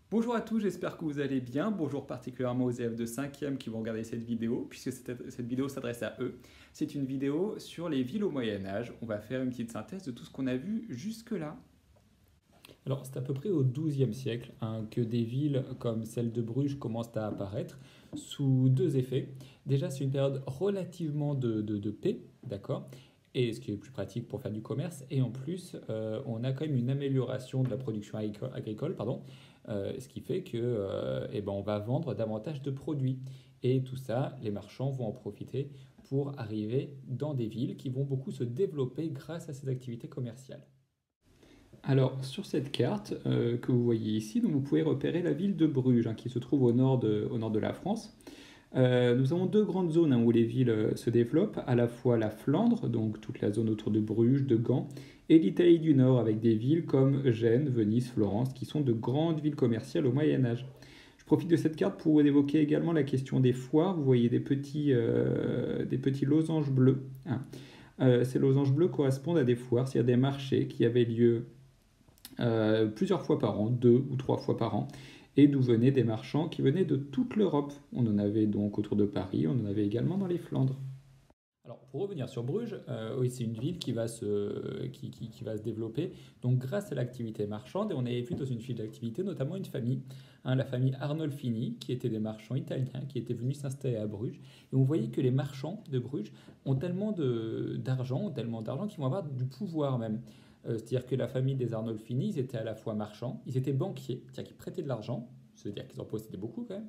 Bonjour à tous, j'espère que vous allez bien. Bonjour particulièrement aux élèves de 5e qui vont regarder cette vidéo, puisque cette vidéo s'adresse à eux. C'est une vidéo sur les villes au Moyen Âge. On va faire une petite synthèse de tout ce qu'on a vu jusque-là. Alors, c'est à peu près au XIIe siècle que des villes comme celle de Bruges commencent à apparaître sous deux effets. Déjà, c'est une période relativement de paix, d'accord? Et ce qui est plus pratique pour faire du commerce. Et en plus, on a quand même une amélioration de la production agricole, pardon, ce qui fait que, on va vendre davantage de produits. Et tout ça, les marchands vont en profiter pour arriver dans des villes qui vont beaucoup se développer grâce à ces activités commerciales. Alors, sur cette carte que vous voyez ici, donc vous pouvez repérer la ville de Bruges, qui se trouve au nord de la France. Nous avons deux grandes zones où les villes se développent, à la fois la Flandre, donc toute la zone autour de Bruges, de Gand, et l'Italie du Nord, avec des villes comme Gênes, Venise, Florence, qui sont de grandes villes commerciales au Moyen Âge. Je profite de cette carte pour évoquer également la question des foires. Vous voyez des petits losanges bleus. Ces losanges bleus correspondent à des foires, c'est-à-dire des marchés qui avaient lieu plusieurs fois par an, 2 ou 3 fois par an, et d'où venaient des marchands qui venaient de toute l'Europe. On en avait donc autour de Paris, on en avait également dans les Flandres. Alors, pour revenir sur Bruges, oui, c'est une ville qui va se développer donc grâce à l'activité marchande. Et on avait vu dans une file d'activité notamment une famille, la famille Arnolfini, qui étaient des marchands italiens qui étaient venus s'installer à Bruges. Et on voyait que les marchands de Bruges ont tellement d'argent qu'ils vont avoir du pouvoir même. C'est-à-dire que la famille des Arnolfini, ils étaient à la fois marchands, ils étaient banquiers, c'est-à-dire qu'ils prêtaient de l'argent, c'est-à-dire qu'ils en possédaient beaucoup quand même.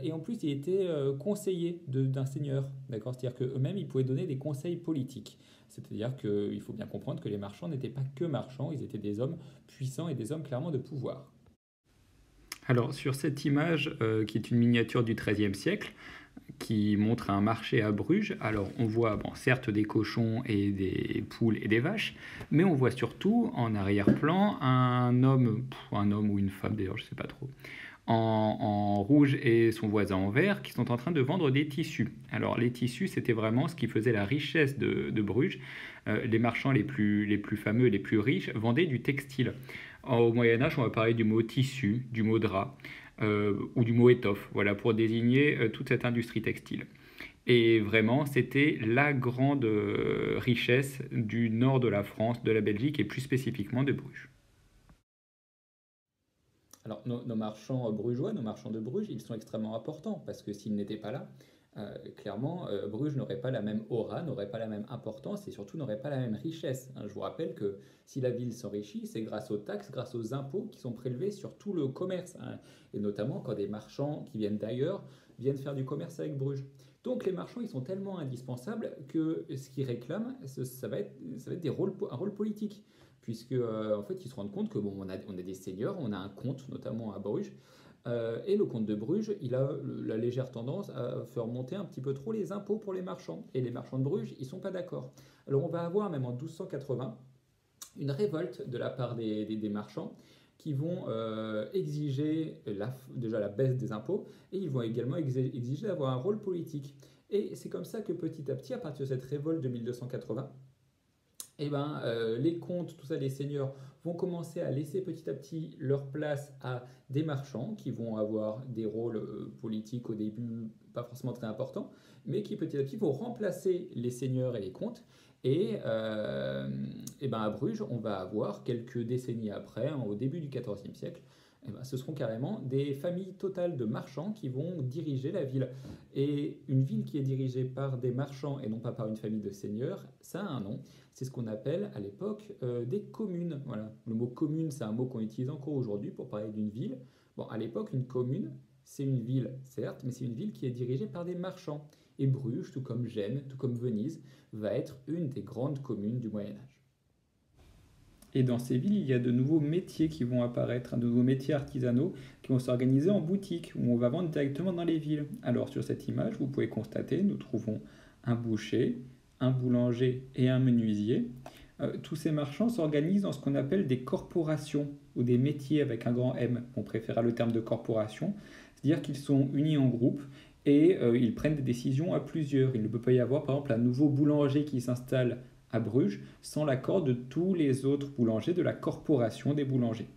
Et en plus, il était conseiller d'un seigneur, d'accord? C'est-à-dire qu'eux-mêmes, ils pouvaient donner des conseils politiques. C'est-à-dire qu'il faut bien comprendre que les marchands n'étaient pas que marchands, ils étaient des hommes puissants et des hommes clairement de pouvoir. Alors, sur cette image, qui est une miniature du XIIIe siècle, qui montre un marché à Bruges. Alors on voit bon, certes des cochons et des poules et des vaches, mais on voit surtout en arrière-plan un homme ou une femme d'ailleurs, je ne sais pas trop, en rouge et son voisin en vert qui sont en train de vendre des tissus. Alors les tissus, c'était vraiment ce qui faisait la richesse de Bruges. Les marchands les plus fameux, les plus riches, vendaient du textile. Au Moyen Âge, on va parler du mot tissu, du mot drap ou du mot étoffe, voilà, pour désigner toute cette industrie textile. Et vraiment, c'était la grande richesse du nord de la France, de la Belgique et plus spécifiquement de Bruges. Alors, nos marchands brugeois, nos marchands de Bruges, ils sont extrêmement importants parce que s'ils n'étaient pas là, clairement, Bruges n'aurait pas la même aura, n'aurait pas la même importance et surtout n'aurait pas la même richesse. Je vous rappelle que si la ville s'enrichit, c'est grâce aux taxes, grâce aux impôts qui sont prélevés sur tout le commerce, et notamment quand des marchands qui viennent d'ailleurs viennent faire du commerce avec Bruges. Donc les marchands, ils sont tellement indispensables que ce qu'ils réclament, ça va être un rôle politique puisque en fait ils se rendent compte que bon, on a des seigneurs, on a un comte notamment à Bruges, et le comte de Bruges, il a la légère tendance à faire monter un petit peu trop les impôts pour les marchands. Et les marchands de Bruges, ils sont pas d'accord. Alors on va avoir même en 1280 une révolte de la part des marchands qui vont exiger déjà la baisse des impôts et ils vont également exiger d'avoir un rôle politique. Et c'est comme ça que petit à petit, à partir de cette révolte de 1280, les comtes, tout ça, les seigneurs vont commencer à laisser petit à petit leur place à des marchands qui vont avoir des rôles politiques au début pas forcément très importants, mais qui petit à petit vont remplacer les seigneurs et les comtes. À Bruges, on va avoir quelques décennies après, au début du XIVe siècle, ce seront carrément des familles totales de marchands qui vont diriger la ville. Et une ville qui est dirigée par des marchands et non pas par une famille de seigneurs, ça a un nom. C'est ce qu'on appelle à l'époque des communes. Voilà. Le mot commune, c'est un mot qu'on utilise encore aujourd'hui pour parler d'une ville. Bon, à l'époque, une commune, c'est une ville, certes, mais c'est une ville qui est dirigée par des marchands. Et Bruges, tout comme Gênes, tout comme Venise, va être une des grandes communes du Moyen Âge. Et dans ces villes, il y a de nouveaux métiers qui vont apparaître, de nouveaux métiers artisanaux qui vont s'organiser en boutique, où on va vendre directement dans les villes. Alors sur cette image, vous pouvez constater, nous trouvons un boucher, un boulanger et un menuisier. Tous ces marchands s'organisent dans ce qu'on appelle des corporations, ou des métiers avec un grand M. On préférera le terme de corporation, c'est-à-dire qu'ils sont unis en groupe et ils prennent des décisions à plusieurs. Il ne peut pas y avoir par exemple un nouveau boulanger qui s'installe à Bruges sans l'accord de tous les autres boulangers de la corporation des boulangers.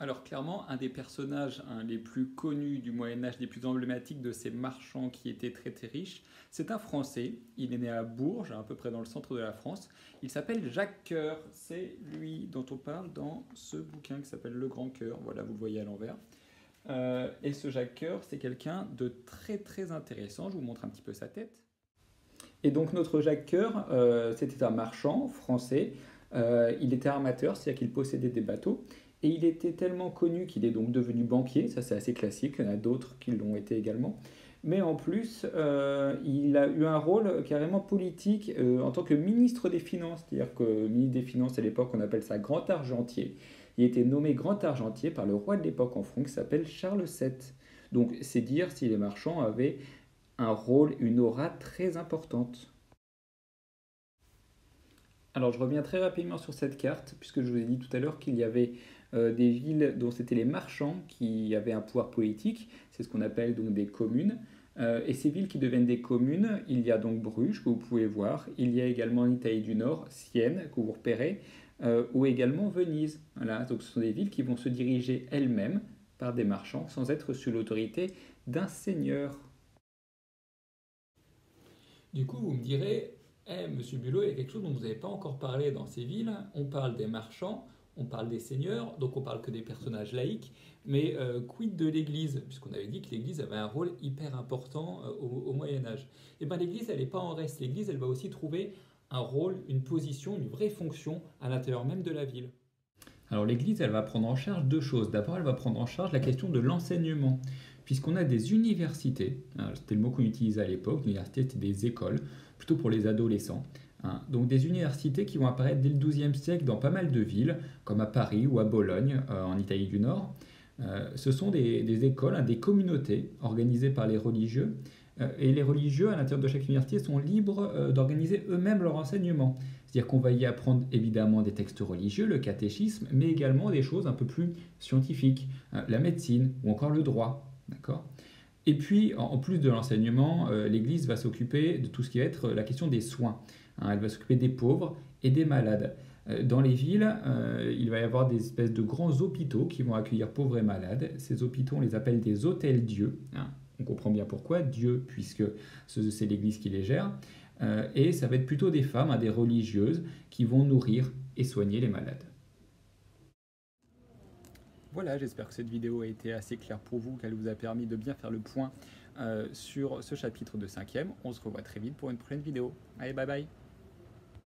Alors clairement, un des personnages les plus connus du Moyen-Âge, les plus emblématiques de ces marchands qui étaient très très riches, c'est un Français. Il est né à Bourges, à peu près dans le centre de la France. Il s'appelle Jacques Coeur. C'est lui dont on parle dans ce bouquin qui s'appelle Le Grand Cœur. Voilà, vous le voyez à l'envers. Et ce Jacques Coeur, c'est quelqu'un de très très intéressant. Je vous montre un petit peu sa tête. Et donc notre Jacques Coeur, c'était un marchand français. Il était armateur, c'est-à-dire qu'il possédait des bateaux. Et il était tellement connu qu'il est donc devenu banquier, ça c'est assez classique, il y en a d'autres qui l'ont été également. Mais en plus, il a eu un rôle carrément politique en tant que ministre des Finances, c'est-à-dire que ministre des Finances à l'époque on appelle ça grand argentier. Il était nommé grand argentier par le roi de l'époque en France qui s'appelle Charles VII. Donc c'est dire si les marchands avaient un rôle, une aura très importante. Alors je reviens très rapidement sur cette carte, puisque je vous ai dit tout à l'heure qu'il y avait des villes dont c'était les marchands qui avaient un pouvoir politique, c'est ce qu'on appelle donc des communes. Et ces villes qui deviennent des communes, il y a donc Bruges que vous pouvez voir, il y a également en Italie du Nord, Sienne que vous repérez, ou également Venise. Voilà, donc ce sont des villes qui vont se diriger elles-mêmes par des marchands sans être sous l'autorité d'un seigneur. Du coup, vous me direz, Monsieur Bulot, il y a quelque chose dont vous n'avez pas encore parlé dans ces villes. On parle des marchands, on parle des seigneurs, donc on parle que des personnages laïcs, mais quid de l'Église? Puisqu'on avait dit que l'Église avait un rôle hyper important au Moyen Âge. Et bien l'Église, elle n'est pas en reste. L'Église, elle va aussi trouver un rôle, une position, une vraie fonction à l'intérieur même de la ville. Alors l'Église, elle va prendre en charge deux choses. D'abord, elle va prendre en charge la question de l'enseignement, puisqu'on a des universités, hein, c'était le mot qu'on utilisait à l'époque, l'université c'était des écoles, plutôt pour les adolescents. Hein. Donc des universités qui vont apparaître dès le XIIe siècle dans pas mal de villes, comme à Paris ou à Bologne, en Italie du Nord. Ce sont des écoles, hein, des communautés organisées par les religieux, et les religieux, à l'intérieur de chaque université, sont libres d'organiser eux-mêmes leur enseignement. C'est-à-dire qu'on va y apprendre évidemment des textes religieux, le catéchisme, mais également des choses un peu plus scientifiques, la médecine ou encore le droit. D'accord ? Et puis, en plus de l'enseignement, l'Église va s'occuper de tout ce qui va être la question des soins. Hein, elle va s'occuper des pauvres et des malades. Dans les villes, il va y avoir des espèces de grands hôpitaux qui vont accueillir pauvres et malades. Ces hôpitaux, on les appelle des hôtels-dieux. Hein. On comprend bien pourquoi, Dieu, puisque c'est l'Église qui les gère. Et ça va être plutôt des femmes, hein, des religieuses, qui vont nourrir et soigner les malades. Voilà, j'espère que cette vidéo a été assez claire pour vous, qu'elle vous a permis de bien faire le point sur ce chapitre de 5e. On se revoit très vite pour une prochaine vidéo. Allez, bye bye!